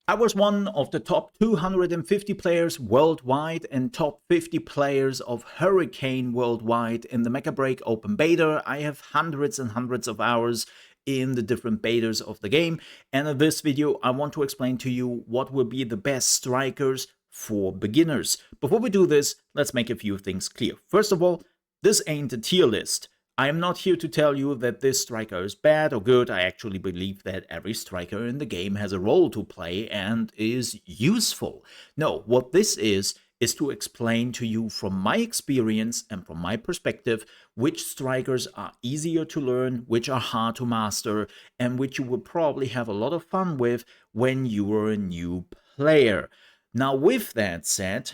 I was one of the top 250 players worldwide and top 50 players of Hurricane worldwide in the Mecha Break open beta. I have hundreds and hundreds of hours in the different betas of the game, and in this video I want to explain to you what will be the best strikers for beginners. Before we do this, let's make a few things clear. First of all, this ain't a tier list. I am not here to tell you that this striker is bad or good. I actually believe that every striker in the game has a role to play and is useful. No, what this is to explain to you from my experience and from my perspective which strikers are easier to learn, which are hard to master, and which you will probably have a lot of fun with when you are a new player. Now, with that said,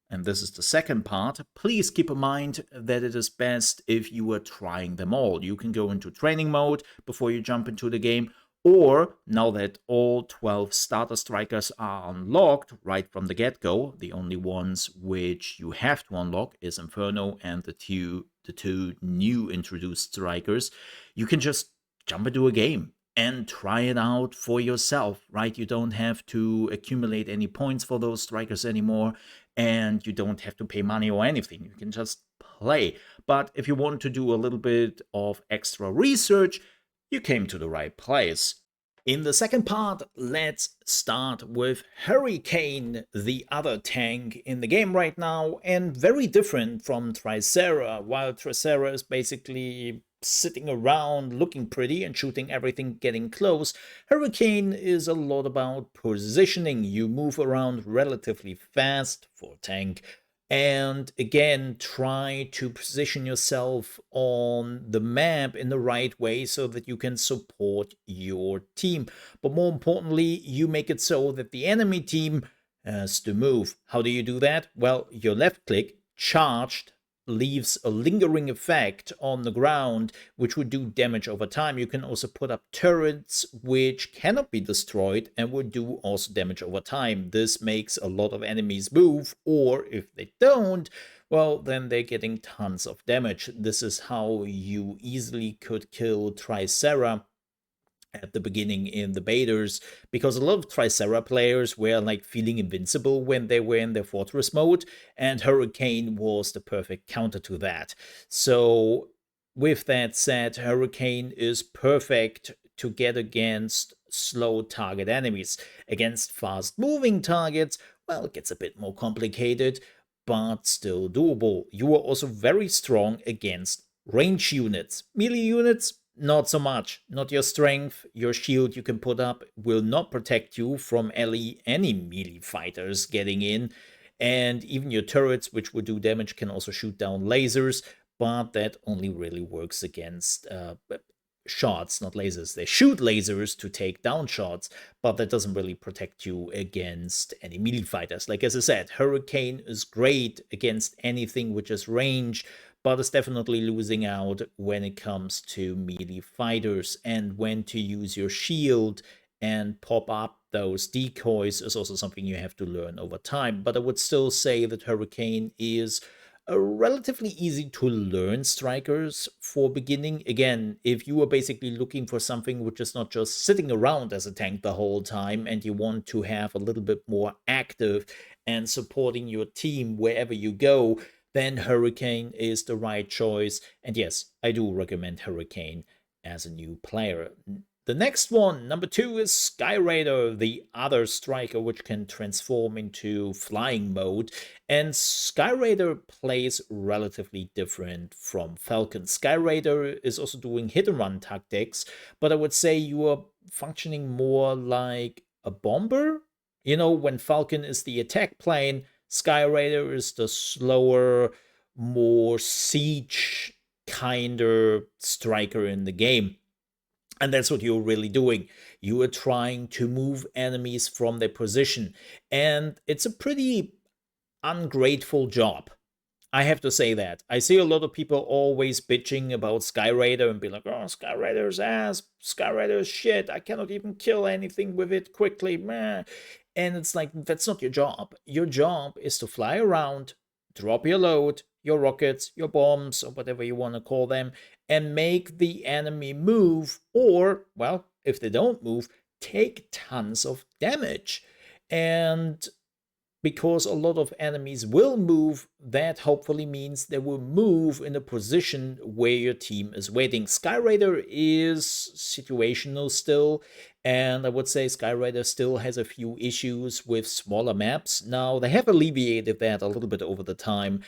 and this is the second part, please keep in mind that it is best if you are trying them all. You can go into training mode before you jump into the game, or now that all 12 starter strikers are unlocked right from the get-go, the only ones which you have to unlock is Inferno and the two new introduced strikers, you can just jump into a game and try it out for yourself, right? You don't have to accumulate any points for those strikers anymore, and you don't have to pay money or anything. You can just play. But if you want to do a little bit of extra research, you came to the right place. In the second part, let's start with Hurricane, the other tank in the game right now, and very different from Tricera. While Tricera is basically sitting around looking pretty and shooting everything getting close, Hurricane is a lot about positioning. You move around relatively fast for a tank, and again try to position yourself on the map in the right way so that you can support your team. But more importantly, you make it so that the enemy team has to move. How do you do that? Well, your left click, charged, leaves a lingering effect on the ground, which would do damage over time. You can also put up turrets which cannot be destroyed and would do also damage over time. This makes a lot of enemies move, or if they don't, well, then they're getting tons of damage. This is how you easily could kill Tricera at the beginning in the betas, because a lot of Tricera players were like feeling invincible when they were in their fortress mode, and Hurricane was the perfect counter to that. So with that said, Hurricane is perfect to get against slow target enemies. Against fast moving targets, well, it gets a bit more complicated, but still doable. You are also very strong against range units. Melee units, not so much. Not your strength. Your shield you can put up will not protect you from any melee fighters getting in. And even your turrets, which would do damage, can also shoot down lasers, but that only really works against shots, not lasers. They shoot lasers to take down shots, but that doesn't really protect you against any melee fighters. Like as I said, Hurricane is great against anything which is range, but is definitely losing out when it comes to melee fighters. And when to use your shield and pop up those decoys is also something you have to learn over time. But I would still say that Hurricane is a relatively easy to learn strikers for beginning. Again, if you are basically looking for something which is not just sitting around as a tank the whole time, and you want to have a little bit more active and supporting your team wherever you go, then Hurricane is the right choice. And yes, I do recommend Hurricane as a new player. The next one, number 2, is Skyraider, the other striker which can transform into flying mode. And Skyraider plays relatively different from Falcon. Skyraider is also doing hit-and-run tactics, but I would say you are functioning more like a bomber. You know, when Falcon is the attack plane, Skyraider is the slower, more siege kinder striker in the game. And that's what you're really doing. You are trying to move enemies from their position. And it's a pretty ungrateful job. I have to say that. I see a lot of people always bitching about Skyraider and be like, oh, Skyraider's ass, Skyraider's shit, I cannot even kill anything with it quickly, meh. And it's like, that's not your job. Your job is to fly around, drop your load, your rockets, your bombs, or whatever you want to call them, and make the enemy move, or, well, if they don't move, take tons of damage. And because a lot of enemies will move, that hopefully means they will move in a position where your team is waiting. Skyraider is situational still, and I would say Skyraider still has a few issues with smaller maps. Now, they have alleviated that a little bit over the time,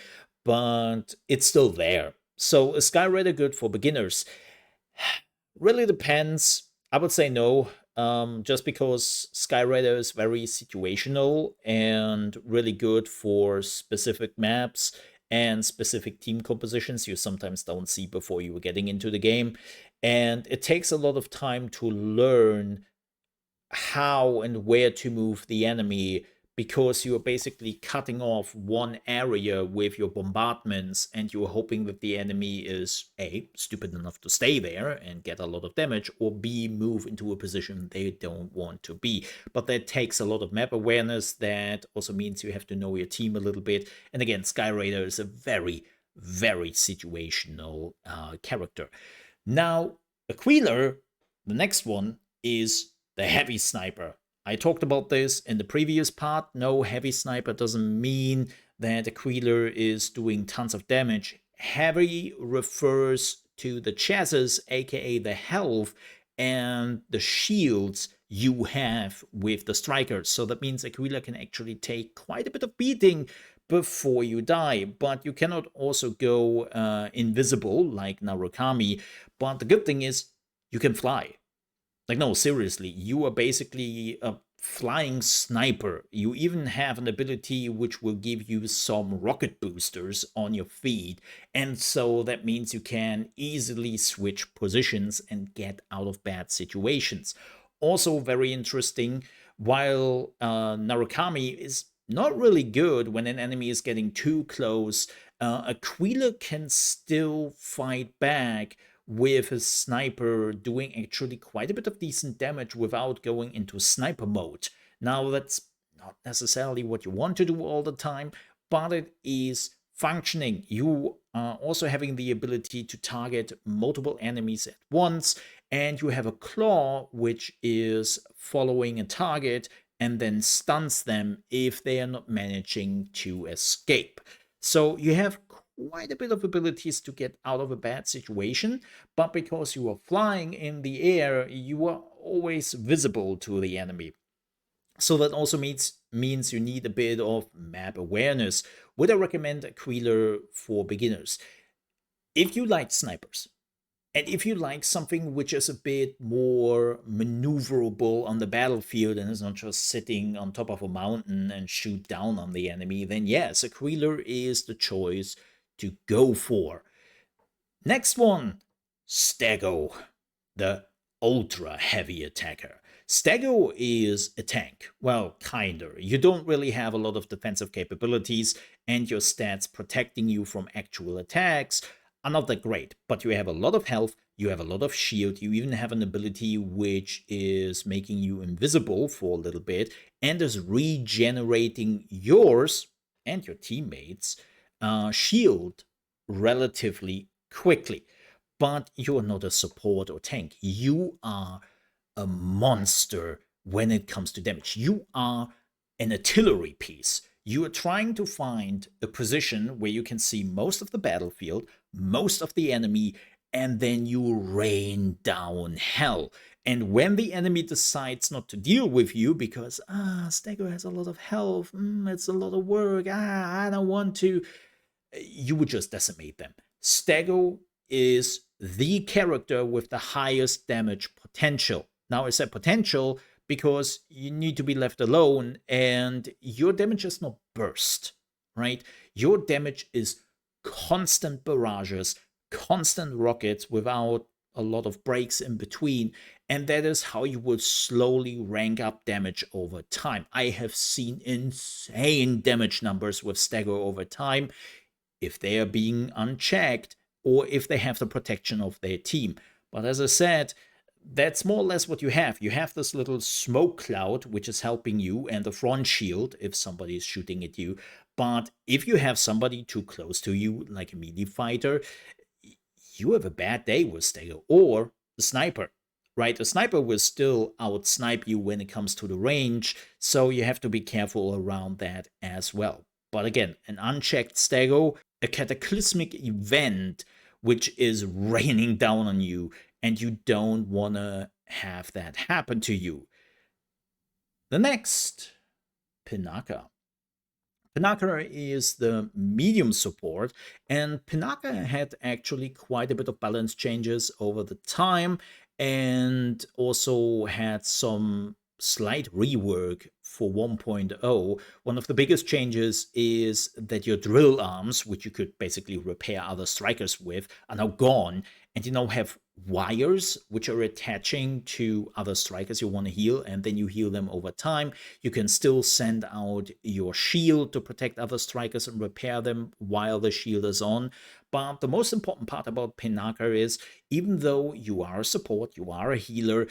but it's still there. So is Skyraider good for beginners? Really depends. I would say no, just because Skyraider is very situational and really good for specific maps and specific team compositions you sometimes don't see before you are getting into the game. And it takes a lot of time to learn how and where to move the enemy, because you're basically cutting off one area with your bombardments and you're hoping that the enemy is A, stupid enough to stay there and get a lot of damage, or B, move into a position they don't want to be. But that takes a lot of map awareness. That also means you have to know your team a little bit. And again, Skyraider is a very, very situational character. Now, Aquila, the next one, is the heavy sniper. I talked about this in the previous part. No, heavy sniper doesn't mean that Aquila is doing tons of damage. Heavy refers to the chassis, aka the health, and the shields you have with the strikers. So that means Aquila can actually take quite a bit of beating before you die, but you cannot also go invisible like Narukami. But the good thing is you can fly. Like, no, seriously, you are basically a flying sniper. You even have an ability which will give you some rocket boosters on your feet. And so that means you can easily switch positions and get out of bad situations. Also very interesting, while Narukami is not really good when an enemy is getting too close, Aquila can still fight back with his sniper doing actually quite a bit of decent damage without going into sniper mode. Now, that's not necessarily what you want to do all the time, but it is functioning. You are also having the ability to target multiple enemies at once, and you have a claw which is following a target and then stuns them if they are not managing to escape. So you have quite a bit of abilities to get out of a bad situation, but because you are flying in the air, you are always visible to the enemy. So that also means you need a bit of map awareness. Would I recommend Aquila for beginners? If you like snipers, and if you like something which is a bit more maneuverable on the battlefield and is not just sitting on top of a mountain and shoot down on the enemy, then yes, Aquila is the choice to go for. Next one, Stego, the ultra heavy attacker. Stego is a tank. Well, kinda. You don't really have a lot of defensive capabilities, and your stats protecting you from actual attacks are not that great, but you have a lot of health, you have a lot of shield, you even have an ability which is making you invisible for a little bit and is regenerating yours and your teammates' shield relatively quickly. But you're not a support or tank. You are a monster when it comes to damage. You are an artillery piece. You are trying to find a position where you can see most of the battlefield, most of the enemy, and then you rain down hell. And when the enemy decides not to deal with you because, Stego has a lot of health, it's a lot of work, I don't want to, you would just decimate them. Stego is the character with the highest damage potential. Now, I said potential because you need to be left alone and your damage is not burst, right? Your damage is constant barrages, constant rockets without a lot of breaks in between, and that is how you will slowly rank up damage over time. I have seen insane damage numbers with Stego over time if they are being unchecked or if they have the protection of their team. But as I said, that's more or less what you have. You have this little smoke cloud, which is helping you, and the front shield if somebody is shooting at you. But if you have somebody too close to you, like a melee fighter, you have a bad day with Stego, or the sniper. right? A sniper will still outsnipe you when it comes to the range, so you have to be careful around that as well. But again, an unchecked stego, a cataclysmic event which is raining down on you, and you don't want to have that happen to you. The next, Pinaka. Pinaka is the medium support, and Pinaka had actually quite a bit of balance changes over the time, and also had some slight rework for 1.0. One of the biggest changes is that your drill arms, which you could basically repair other strikers with, are now gone, and you now have wires which are attaching to other strikers you want to heal, and then you heal them over time. You can still send out your shield to protect other strikers and repair them while the shield is on. But the most important part about Pinaka is, even though you are a support, you are a healer,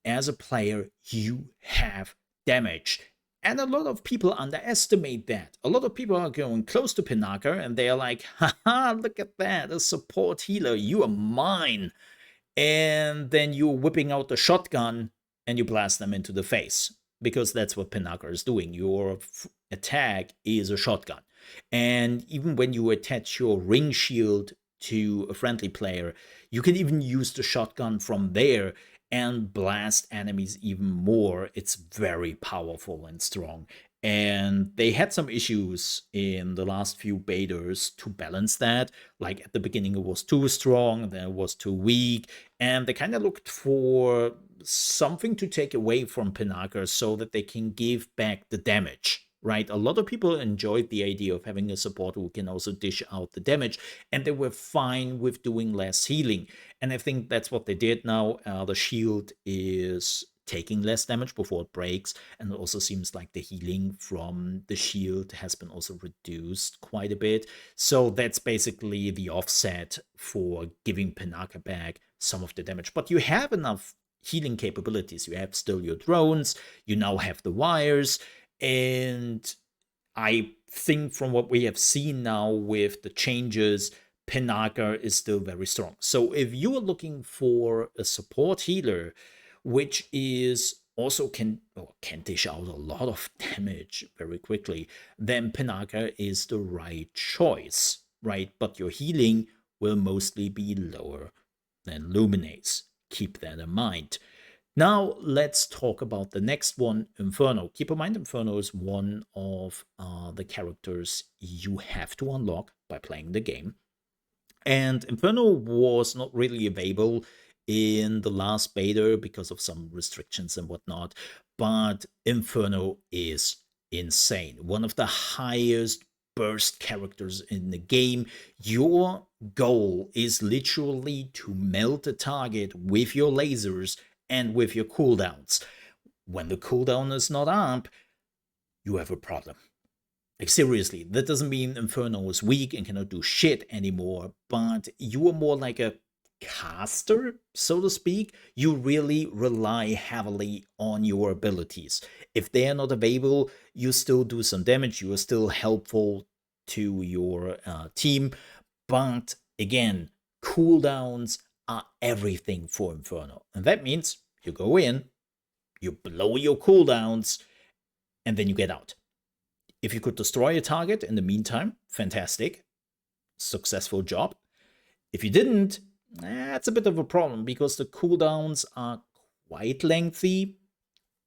as a player, you have damage. And a lot of people underestimate that. A lot of people are going close to Pinaka and they are like, haha, look at that, a support healer, you are mine. And then you're whipping out the shotgun and you blast them into the face. Because that's what Pinaka is doing. Your attack is a shotgun. And even when you attach your ring shield to a friendly player, you can even use the shotgun from there and blast enemies even more. It's very powerful and strong. And they had some issues in the last few betas to balance that. Like at the beginning, it was too strong, then it was too weak, and they kind of looked for something to take away from Pinaka so that they can give back the damage. Right, a lot of people enjoyed the idea of having a support who can also dish out the damage, and they were fine with doing less healing. And I think that's what they did now. The shield is taking less damage before it breaks, and it also seems like the healing from the shield has been also reduced quite a bit. So that's basically the offset for giving Pinaka back some of the damage. But you have enough healing capabilities. You have still your drones, you now have the wires, and I think from what we have seen now with the changes, Pinaka is still very strong. So if you are looking for a support healer, which is also can dish out a lot of damage very quickly, then Pinaka is the right choice, right? But your healing will mostly be lower than Luminace. Keep that in mind. Now let's talk about the next one, Inferno. Keep in mind, Inferno is one of the characters you have to unlock by playing the game. And Inferno was not really available in the last beta because of some restrictions and whatnot, but Inferno is insane. One of the highest burst characters in the game. Your goal is literally to melt a target with your lasers and with your cooldowns. When the cooldown is not up, you have a problem. Like, seriously, that doesn't mean Inferno is weak and cannot do shit anymore, but you are more like a caster, so to speak. You really rely heavily on your abilities. If they are not available, you still do some damage, you are still helpful to your team, but again, cooldowns are everything for Inferno. And that means you go in, you blow your cooldowns, and then you get out. If you could destroy a target in the meantime, fantastic. Successful job. If you didn't, that's a bit of a problem because the cooldowns are quite lengthy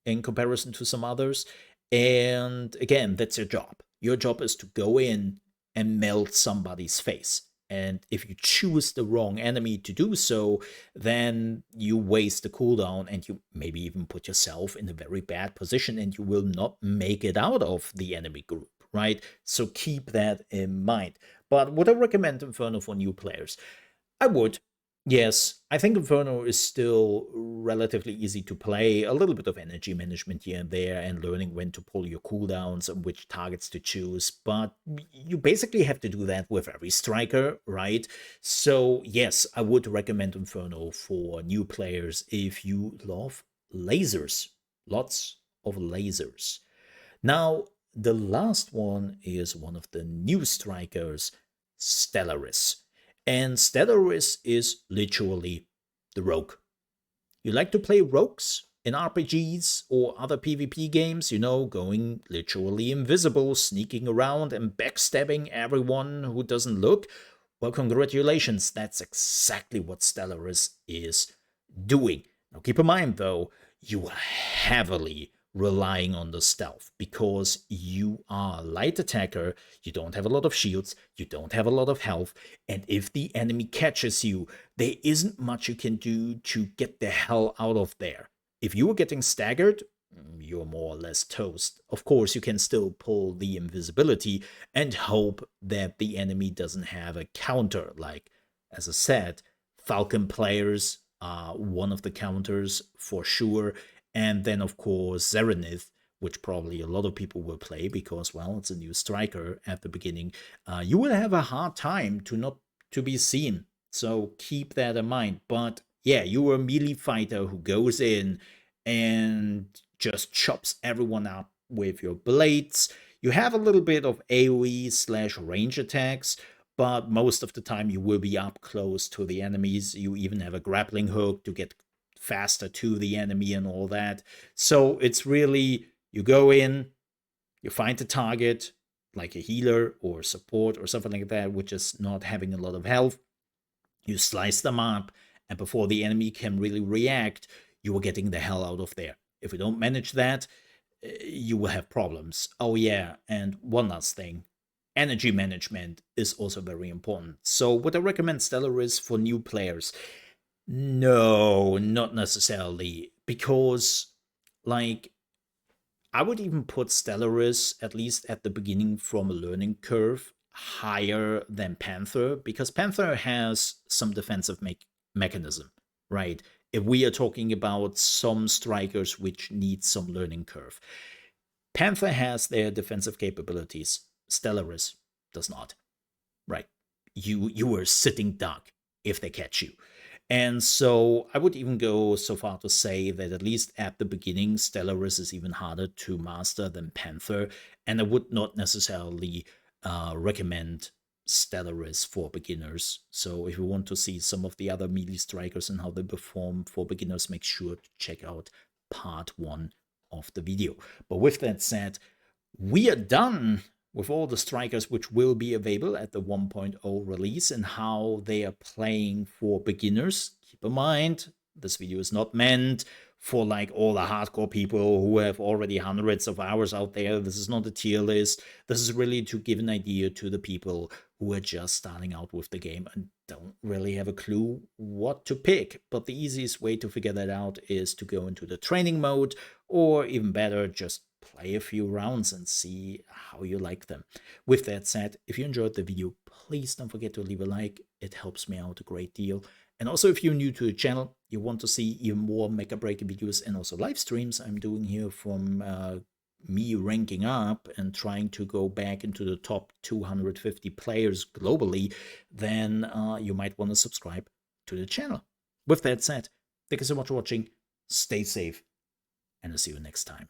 in comparison to some others. And again, that's your job. Your job is to go in and melt somebody's face. And if you choose the wrong enemy to do so, then you waste the cooldown and you maybe even put yourself in a very bad position and you will not make it out of the enemy group, right? So keep that in mind. But would I recommend Inferno for new players? I would. Yes, I think Inferno is still relatively easy to play. A little bit of energy management here and there and learning when to pull your cooldowns and which targets to choose. But you basically have to do that with every striker, right? So yes, I would recommend Inferno for new players if you love lasers. Lots of lasers. Now, the last one is one of the new strikers, Stellaris. And Stellaris is literally the rogue. You like to play rogues in RPGs or other PvP games, you know, going literally invisible, sneaking around and backstabbing everyone who doesn't look? Well, congratulations, that's exactly what Stellaris is doing. Now, keep in mind, though, you are heavily relying on the stealth because you are a light attacker, you don't have a lot of shields, you don't have a lot of health, and if the enemy catches you, there isn't much you can do to get the hell out of there. If you are getting staggered, you're more or less toast. Of course, you can still pull the invisibility and hope that the enemy doesn't have a counter. Like, as I said, Falcon players are one of the counters for sure. And then, of course, Zerenith, which probably a lot of people will play because, well, it's a new striker at the beginning. You will have a hard time to be seen. So keep that in mind. But yeah, you're a melee fighter who goes in and just chops everyone up with your blades. You have a little bit of AoE/range attacks, but most of the time you will be up close to the enemies. You even have a grappling hook to get faster to the enemy and all that. So it's really, you go in, you find the target, like a healer or support or something like that, which is not having a lot of health. You slice them up, and before the enemy can really react, you are getting the hell out of there. If you don't manage that, you will have problems. Oh yeah, and one last thing. Energy management is also very important. So would I recommend Stellaris for new players? No, not necessarily. Because, like, I would even put Stellaris, at least at the beginning, from a learning curve higher than Panther, because Panther has some defensive mechanism, right? If we are talking about some strikers which need some learning curve. Panther has their defensive capabilities. Stellaris does not, right? You are sitting duck if they catch you. And so I would even go so far to say that at least at the beginning, Stellaris is even harder to master than Panther. And I would not necessarily recommend Stellaris for beginners. So if you want to see some of the other melee strikers and how they perform for beginners, make sure to check out part 1 of the video. But with that said, we are done with all the strikers which will be available at the 1.0 release and how they are playing for beginners. Keep in mind, this video is not meant for like all the hardcore people who have already hundreds of hours out there. This is not a tier list. This is really to give an idea to the people who are just starting out with the game and don't really have a clue what to pick. But the easiest way to figure that out is to go into the training mode, or even better, just play a few rounds and see how you like them. With that said, if you enjoyed the video, please don't forget to leave a like. It helps me out a great deal. And also, if you're new to the channel, you want to see even more Mecha Break videos and also live streams I'm doing here from me ranking up and trying to go back into the top 250 players globally, then you might want to subscribe to the channel. With that said, thank you so much for watching. Stay safe, and I'll see you next time.